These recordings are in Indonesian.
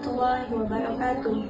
warahmatullahi wabarakatuh.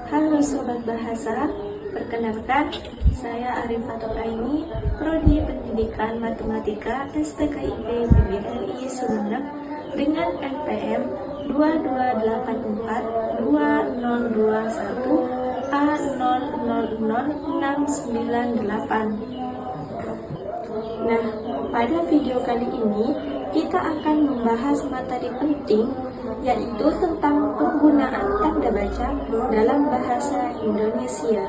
Halo Sobat Bahasa, perkenalkan saya Arifatul Aini, Prodi Pendidikan Matematika STKIP PGRI Sumeneb dengan NPM 22842021 A000698. Nah, pada video kali ini kita akan membahas materi penting, yaitu tentang penggunaan tanda baca dalam bahasa Indonesia.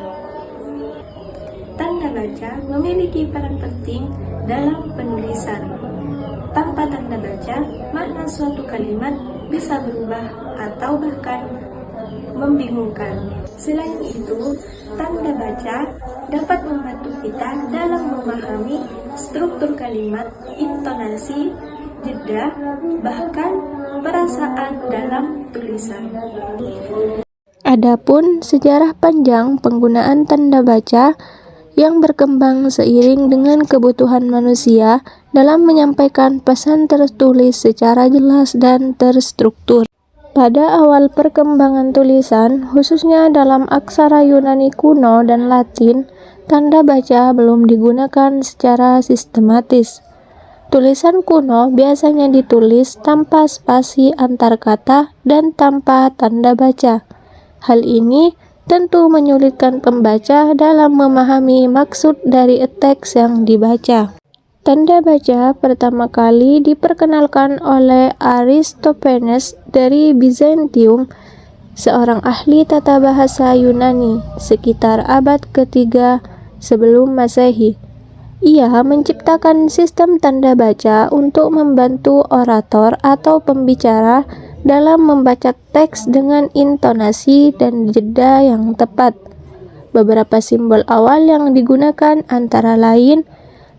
Tanda baca memiliki peran penting dalam penulisan. Tanpa tanda baca, makna suatu kalimat bisa berubah atau bahkan membingungkan. Selain itu, tanda baca dapat membantu kita dalam memahami struktur kalimat, intonasi, jeda, bahkan perasaan dalam tulisan. Adapun sejarah panjang penggunaan tanda baca yang berkembang seiring dengan kebutuhan manusia dalam menyampaikan pesan tertulis secara jelas dan terstruktur. Pada awal perkembangan tulisan, khususnya dalam aksara Yunani kuno dan Latin, tanda baca belum digunakan secara sistematis. Tulisan kuno biasanya ditulis tanpa spasi antar kata dan tanpa tanda baca. Hal ini tentu menyulitkan pembaca dalam memahami maksud dari teks yang dibaca. Tanda baca pertama kali diperkenalkan oleh Aristophanes dari Bizantium, seorang ahli tata bahasa Yunani, sekitar abad ketiga sebelum Masehi. Ia menciptakan sistem tanda baca untuk membantu orator atau pembicara dalam membaca teks dengan intonasi dan jeda yang tepat. Beberapa simbol awal yang digunakan antara lain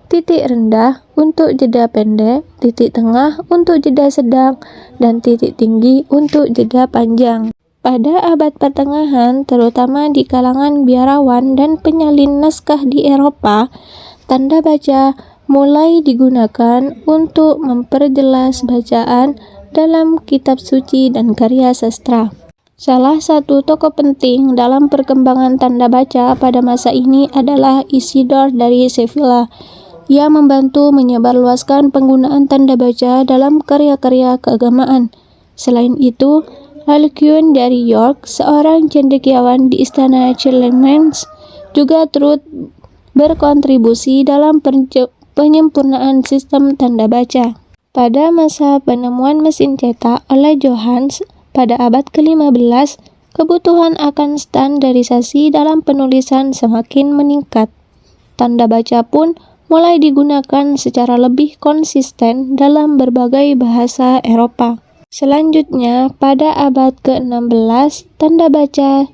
titik rendah untuk jeda pendek, titik tengah untuk jeda sedang, dan titik tinggi untuk jeda panjang. Pada abad pertengahan, terutama di kalangan biarawan dan penyalin naskah di Eropa, tanda baca mulai digunakan untuk memperjelas bacaan dalam kitab suci dan karya sastra. Salah satu tokoh penting dalam perkembangan tanda baca pada masa ini adalah Isidor dari Sevilla. Ia membantu menyebarluaskan penggunaan tanda baca dalam karya-karya keagamaan. Selain itu, Alcuin dari York, seorang cendekiawan di istana Charlemagne, juga turut berkontribusi dalam penyempurnaan sistem tanda baca. Pada masa penemuan mesin cetak oleh Johannes pada abad ke-15, kebutuhan akan standarisasi dalam penulisan semakin meningkat. Tanda baca pun mulai digunakan secara lebih konsisten dalam berbagai bahasa Eropa. Selanjutnya, pada abad ke-16, tanda baca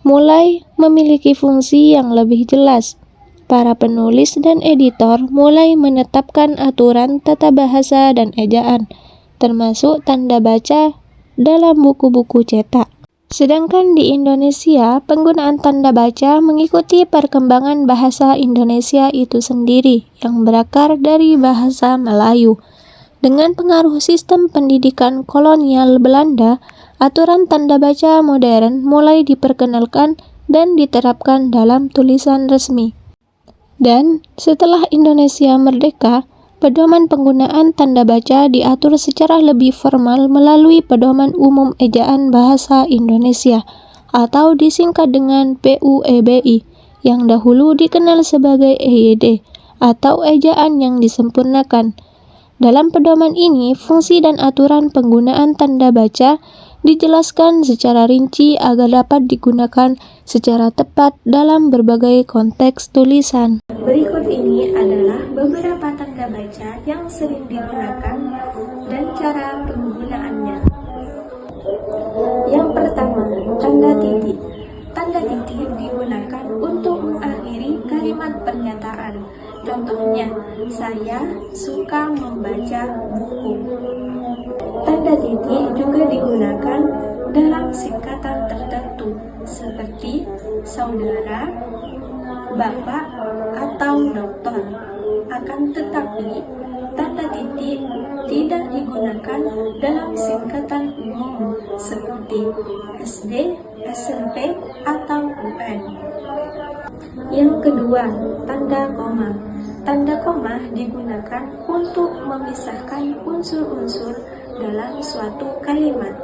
mulai memiliki fungsi yang lebih jelas. Para penulis dan editor mulai menetapkan aturan tata bahasa dan ejaan, termasuk tanda baca dalam buku-buku cetak. Sedangkan di Indonesia, penggunaan tanda baca mengikuti perkembangan bahasa Indonesia itu sendiri yang berakar dari bahasa Melayu. Dengan pengaruh sistem pendidikan kolonial Belanda, aturan tanda baca modern mulai diperkenalkan dan diterapkan dalam tulisan resmi. Dan setelah Indonesia merdeka, pedoman penggunaan tanda baca diatur secara lebih formal melalui Pedoman Umum Ejaan Bahasa Indonesia atau disingkat dengan PUEBI, yang dahulu dikenal sebagai EYD atau ejaan yang disempurnakan. Dalam pedoman ini, fungsi dan aturan penggunaan tanda baca dijelaskan secara rinci agar dapat digunakan secara tepat dalam berbagai konteks tulisan. Berikut ini adalah beberapa tanda baca yang sering digunakan dan cara penggunaannya. Yang pertama, tanda titik. Tanda titik digunakan untuk mengakhiri kalimat pernyataan. Contohnya, saya suka membaca buku. Tanda titik juga digunakan dalam singkatan tertentu seperti saudara, bapak, atau dokter. Akan tetapi, tanda titik tidak digunakan dalam singkatan umum seperti SD, SMP, atau UN. Yang kedua, tanda koma. Tanda koma digunakan untuk memisahkan unsur-unsur dalam suatu kalimat.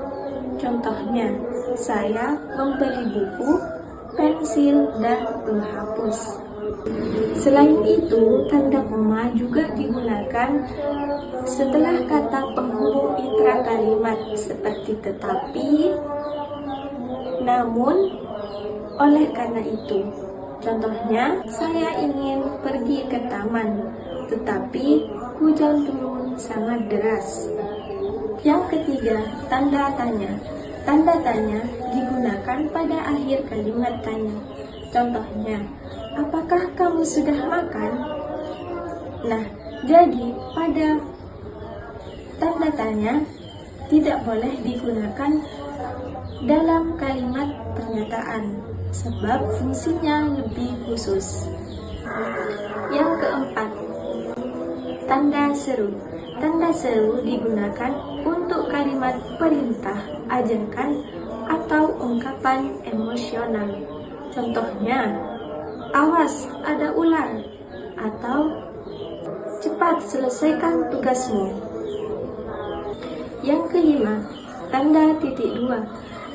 Contohnya, saya membeli buku, pensil, dan penghapus. Selain itu, tanda koma juga digunakan setelah kata penghubung intra kalimat seperti tetapi, namun, oleh karena itu. Contohnya, saya ingin pergi ke taman, tetapi hujan turun sangat deras. Yang ketiga, tanda tanya. Tanda tanya digunakan pada akhir kalimat tanya. Contohnya, apakah kamu sudah makan? Nah, jadi pada tanda tanya tidak boleh digunakan dalam kalimat pernyataan, sebab fungsinya lebih khusus. Yang keempat, tanda seru. Tanda seru digunakan untuk kalimat perintah, ajakan, atau ungkapan emosional. Contohnya, awas ada ular, atau cepat selesaikan tugasmu. Yang kelima, tanda titik dua.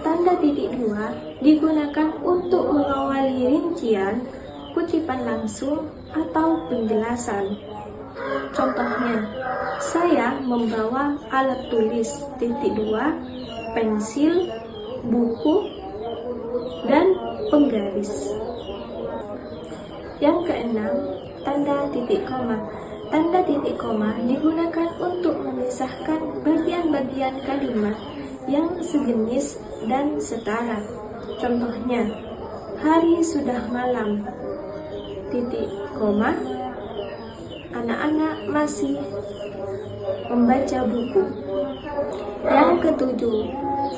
Tanda titik dua digunakan untuk mengawali rincian, kutipan langsung, atau penjelasan. Contohnya, saya membawa alat tulis titik dua, pensil, buku, dan penggaris. Yang keenam, tanda titik koma. Tanda titik koma digunakan untuk memisahkan bagian-bagian kalimat yang sejenis dan setara. Contohnya, hari sudah malam, titik koma, anak-anak masih membaca buku. Yang ketujuh,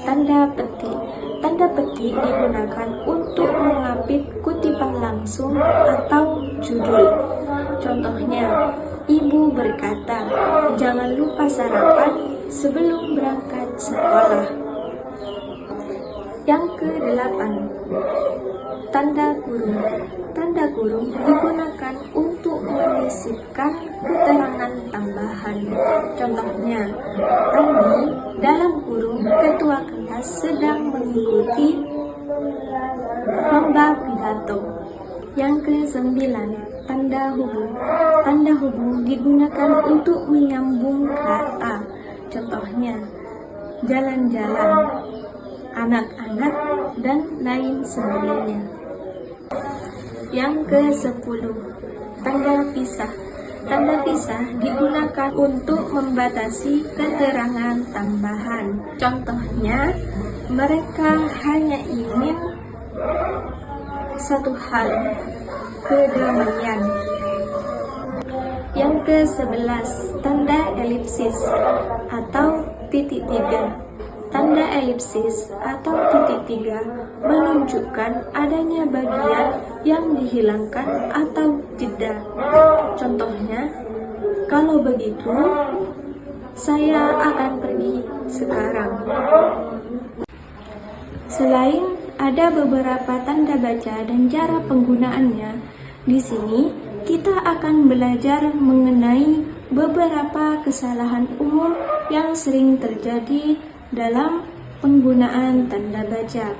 tanda petik. Tanda petik digunakan untuk mengapit kutipan langsung atau judul. Contohnya, ibu berkata, jangan lupa sarapan sebelum berangkat sekolah. Yang kedelapan, tanda kurung. Tanda kurung digunakan untuk menyisipkan keterangan tambahan. Contohnya, Andi dalam kurung ketua kelas sedang mengikuti lomba pidato. Yang ke-9, tanda hubung. Tanda hubung digunakan untuk menyambung kata. Contohnya, jalan-jalan, anak-anak, dan lain sebagainya. Yang ke-10, tanda pisah. Tanda pisah digunakan untuk membatasi keterangan tambahan. Contohnya, mereka hanya ingin satu hal, kedamaian. Yang ke-11, tanda elipsis atau titik tiga. Tanda elipsis atau titik tiga menunjukkan adanya bagian yang dihilangkan atau tidak. Contohnya, kalau begitu, saya akan pergi sekarang. Selain ada beberapa tanda baca dan cara penggunaannya, di sini kita akan belajar mengenai beberapa kesalahan umum yang sering terjadi dalam penggunaan tanda baca.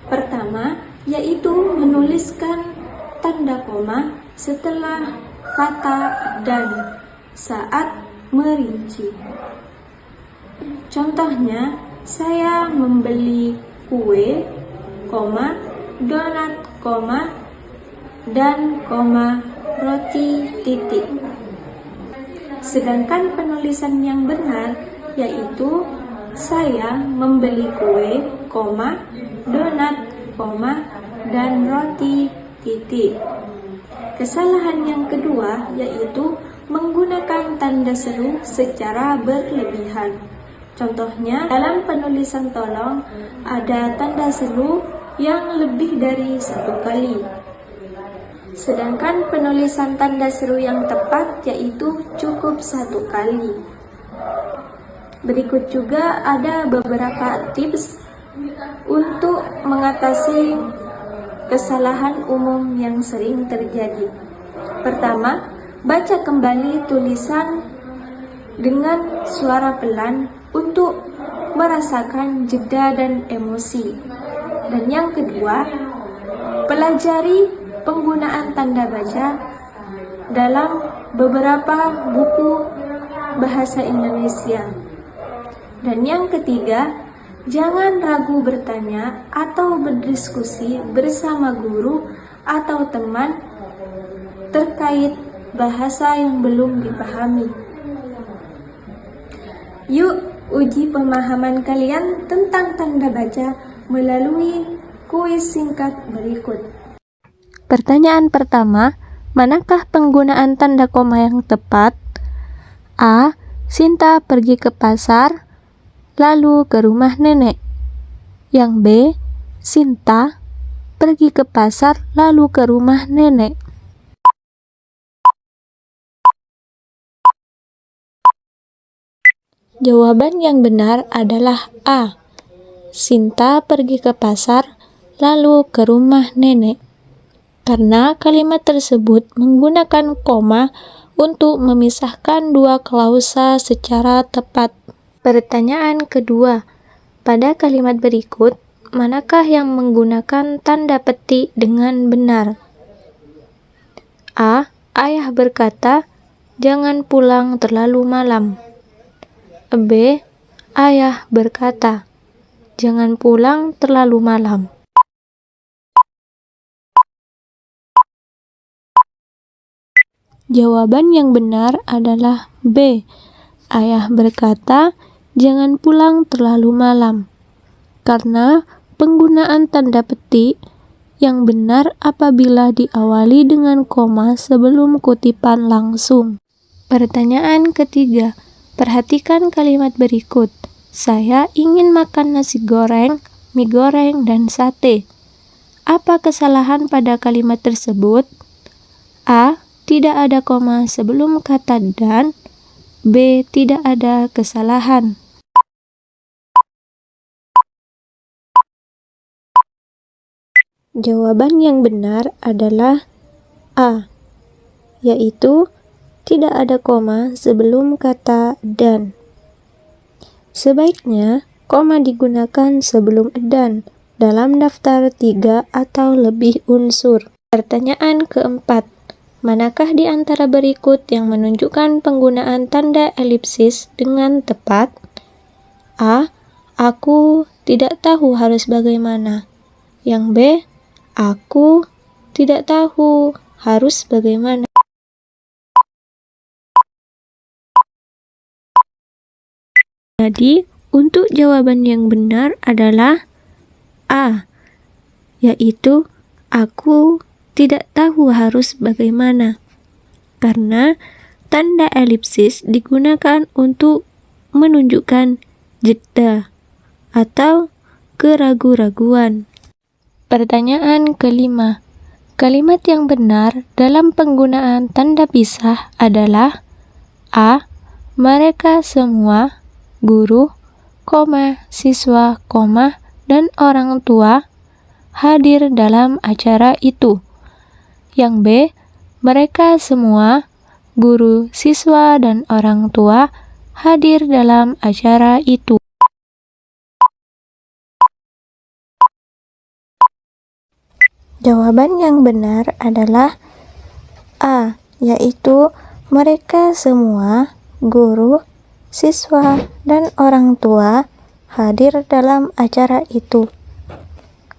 Pertama, yaitu menuliskan tanda koma setelah kata dan saat merinci. Contohnya, saya membeli kue, donat, dan roti titik. Sedangkan penulisan yang benar yaitu saya membeli kue, donat, dan roti titik. Kesalahan yang kedua yaitu menggunakan tanda seru secara berlebihan. Contohnya, dalam penulisan tolong ada tanda seru yang lebih dari satu kali. Sedangkan penulisan tanda seru yang tepat yaitu cukup 1 kali. Berikut juga ada beberapa tips untuk mengatasi kesalahan umum yang sering terjadi. Pertama, baca kembali tulisan dengan suara pelan untuk merasakan jeda dan emosi. Dan yang kedua, pelajari penggunaan tanda baca dalam beberapa buku bahasa Indonesia. Dan yang ketiga, jangan ragu bertanya atau berdiskusi bersama guru atau teman terkait bahasa yang belum dipahami. Yuk uji pemahaman kalian tentang tanda baca melalui kuis singkat berikut. Pertanyaan pertama, manakah penggunaan tanda koma yang tepat? A. Sinta pergi ke pasar, lalu ke rumah nenek. Yang B. Sinta pergi ke pasar, lalu ke rumah nenek. Jawaban yang benar adalah A. Sinta pergi ke pasar, lalu ke rumah nenek. Karena kalimat tersebut menggunakan koma untuk memisahkan dua klausa secara tepat. Pertanyaan kedua, pada kalimat berikut, manakah yang menggunakan tanda petik dengan benar? A. Ayah berkata, jangan pulang terlalu malam. B. Ayah berkata, jangan pulang terlalu malam. Jawaban yang benar adalah B. Ayah berkata, jangan pulang terlalu malam. Karena penggunaan tanda petik yang benar apabila diawali dengan koma sebelum kutipan langsung. Pertanyaan ketiga, perhatikan kalimat berikut. Saya ingin makan nasi goreng, mie goreng, dan sate. Apa kesalahan pada kalimat tersebut? A. Tidak ada koma sebelum kata dan. B. Tidak ada kesalahan. Jawaban yang benar adalah A, yaitu tidak ada koma sebelum kata dan. Sebaiknya, koma digunakan sebelum dan dalam daftar 3 atau lebih unsur. Pertanyaan keempat, manakah di antara berikut yang menunjukkan penggunaan tanda elipsis dengan tepat? A. Aku tidak tahu harus bagaimana. Yang B. Aku tidak tahu harus bagaimana. Jadi, untuk jawaban yang benar adalah A, yaitu aku tidak tahu harus bagaimana. Karena tanda elipsis digunakan untuk menunjukkan jeda atau keraguan-raguan. Pertanyaan kelima, kalimat yang benar dalam penggunaan tanda pisah adalah A. Mereka semua, guru, siswa, dan orang tua hadir dalam acara itu. Yang B. Mereka semua, guru, siswa, dan orang tua hadir dalam acara itu. Jawaban yang benar adalah A, yaitu mereka semua, guru, siswa, dan orang tua hadir dalam acara itu.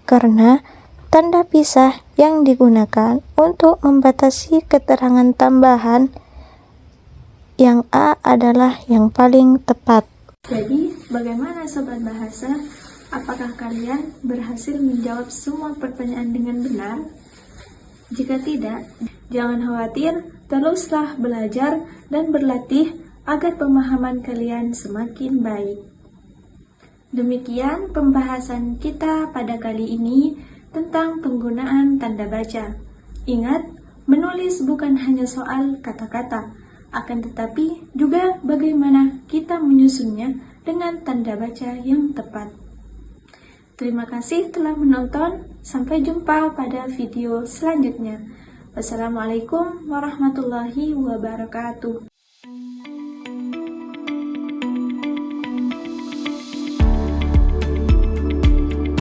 Karena tanda pisah yang digunakan untuk membatasi keterangan tambahan yang A adalah yang paling tepat. Jadi, bagaimana Sobat Bahasa? Apakah kalian berhasil menjawab semua pertanyaan dengan benar? Jika tidak, jangan khawatir, teruslah belajar dan berlatih agar pemahaman kalian semakin baik. Demikian pembahasan kita pada kali ini tentang penggunaan tanda baca. Ingat, Menulis bukan hanya soal kata-kata, akan tetapi juga bagaimana kita menyusunnya dengan tanda baca yang tepat. Terima kasih telah menonton. Sampai jumpa pada video selanjutnya. Wassalamualaikum warahmatullahi wabarakatuh.